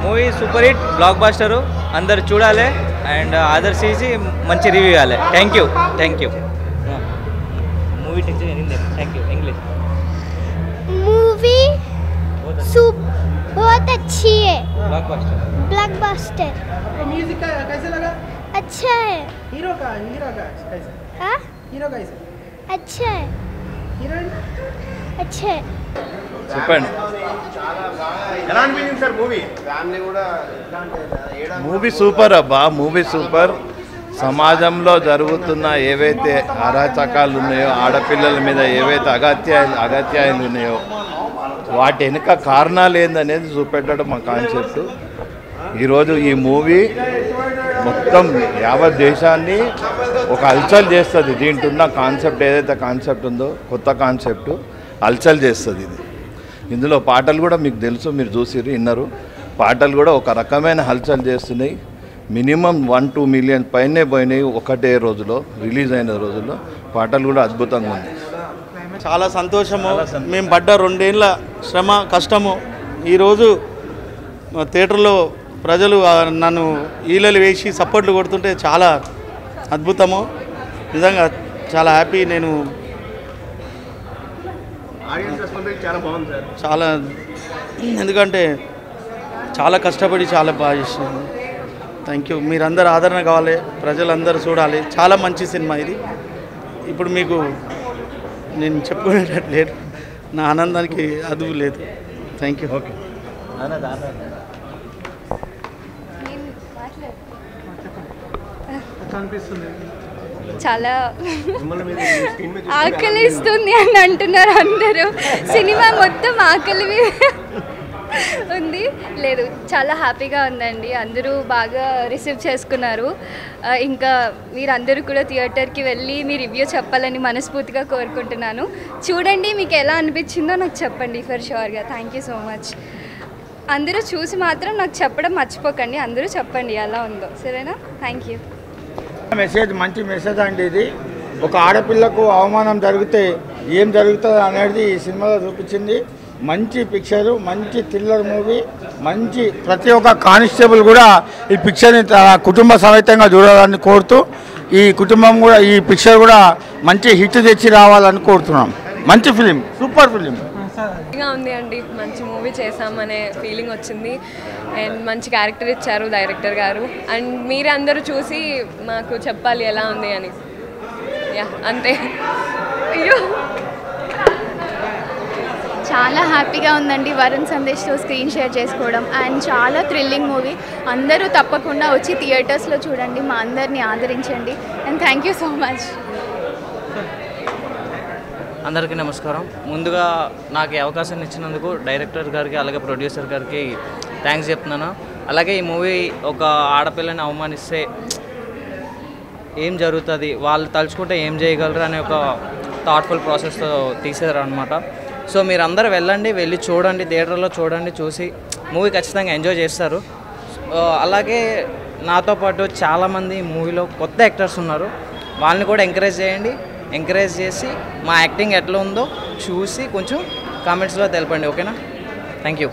Movie super hit black బాస్టరు అందరు చూడాలి and ఆదర్శ చేసి మంచి రివ్యూ ఇవ్వాలి. Thank you movie thank you English movie बहुत अच्छी है. ब्लॉकबस्टर. म्यूजिक कैसे लगा? अच्छा है. हीरो का कैसे? हाँ? हीरो कैसे? अच्छा है. हीरोइन अच्छा है. చెప్పండి. ఎలా అనిపించింది సార్ మూవీ? ఫ్యామిలీ కూడా మూవీ సూపర్ అబ్బా, మూవీ సూపర్. సమాజంలో జరుగుతున్న ఏవైతే అరాచకాలు ఉన్నాయో, ఆడపిల్లల మీద ఏవైతే అగత్యాలు ఉన్నాయో వాటి వెనుక కారణాలు ఏందనేది చూపెట్టడం మా కాన్సెప్ట్. ఈరోజు ఈ మూవీ మొత్తం యావత్ దేశాన్ని ఒక హల్చల్ చేస్తుంది. దీంట్లో ఉన్న కాన్సెప్ట్ ఏదైతే కాన్సెప్ట్ ఉందో, కొత్త కాన్సెప్ట్ హల్చల్ చేస్తుంది ఇది. ఇందులో పాటలు కూడా మీకు తెలుసు, మీరు చూసిరు విన్నారు. పాటలు కూడా ఒక రకమైన హల్చల్ చేస్తున్నాయి. మినిమం 1-2 మిలియన్ పైనే పోయినాయి ఒకటే రోజులో, రిలీజ్ అయిన రోజుల్లో. పాటలు కూడా అద్భుతంగా ఉన్నాయి. చాలా సంతోషము. మేము పడ్డ 2 ఏళ్ళ శ్రమ కష్టము ఈరోజు థియేటర్లో ప్రజలు నన్ను ఈలలు వేసి సపోర్ట్లు కొడుతుంటే చాలా అద్భుతము. నిజంగా చాలా హ్యాపీ. నేను చాలా బాగుంది సార్. చాలా ఎందుకంటే చాలా కష్టపడి చాలా బాగా చేసినాను. Thank you. మీరందరూ ఆదరణ కావాలి, ప్రజలందరూ చూడాలి. చాలా మంచి సినిమా ఇది. ఇప్పుడు మీకు నేను చెప్పుకునేటట్టు లేదు, నా ఆనందానికి అదుపు లేదు. Thank you. ఓకే. చాలా ఆకలిస్తుంది అని అంటున్నారు అందరూ. సినిమా మొత్తం ఆకలి ఉంది. లేదు, చాలా హ్యాపీగా ఉందండి. అందరూ బాగా రిసీవ్ చేసుకున్నారు. ఇంకా మీరందరూ కూడా థియేటర్కి వెళ్ళి మీ రివ్యూ చెప్పాలని మనస్ఫూర్తిగా కోరుకుంటున్నాను. చూడండి, మీకు ఎలా అనిపించిందో నాకు చెప్పండి ఫర్ షూర్గా. Thank you so much. అందరూ చూసి మాత్రం నాకు చెప్పడం మర్చిపోకండి. అందరూ చెప్పండి ఎలా ఉందో, సరేనా? Thank you. మెసేజ్ మంచి మెసేజ్ అండి ఇది. ఒక ఆడపిల్లకు అవమానం జరిగితే ఏం జరుగుతుంది అనేది ఈ సినిమాలో చూపించింది. మంచి పిక్చరు, మంచి థ్రిల్లర్ మూవీ, మంచి ప్రతి ఒక్క కానిస్టేబుల్ కూడా ఈ పిక్చర్ని కుటుంబ సమేతంగా చూడాలని కోరుతూ, ఈ కుటుంబం కూడా ఈ పిక్చర్ కూడా మంచి హిట్ తెచ్చి రావాలని కోరుతున్నాం. మంచి ఫిలిం, సూపర్ ఫిలిం ఉంది అండి. మంచి మూవీ చేసామనే ఫీలింగ్ వచ్చింది. అండ్ మంచి క్యారెక్టర్ ఇచ్చారు డైరెక్టర్ గారు. అండ్ మీరే అందరూ చూసి మాకు చెప్పాలి ఎలా ఉంది అని. యా, అంతే. అయ్యో, చాలా హ్యాపీగా ఉందండి వరుణ్ సందేశ్తో స్క్రీన్ షేర్ చేసుకోవడం. అండ్ చాలా థ్రిల్లింగ్ మూవీ. అందరూ తప్పకుండా వచ్చి థియేటర్స్లో చూడండి, మా అందరినీ ఆదరించండి. And thank you so much. అందరికీ నమస్కారం. ముందుగా నాకు ఈ అవకాశాన్ని ఇచ్చినందుకు డైరెక్టర్ గారికి అలాగే ప్రొడ్యూసర్ గారికి థ్యాంక్స్ చెప్తున్నాను. అలాగే ఈ మూవీ ఒక ఆడపిల్లని అవమానిస్తే ఏం జరుగుతుంది, వాళ్ళు తలుచుకుంటే ఏం చేయగలరు అనే ఒక థాట్ఫుల్ ప్రాసెస్తో తీసేశారు అనమాట. సో మీరందరూ వెళ్ళండి, వెళ్ళి చూడండి, థియేటర్లో చూడండి. చూసి మూవీ ఖచ్చితంగా ఎంజాయ్ చేస్తారు. అలాగే నాతో పాటు చాలామంది మూవీలో కొత్త యాక్టర్స్ ఉన్నారు, వాళ్ళని కూడా ఎంకరేజ్ చేయండి. ఎంకరేజ్ చేసి మా యాక్టింగ్ ఎట్లా ఉందో చూసి కొంచెం కామెంట్స్లో తెలపండి. ఓకేనా? Thank you.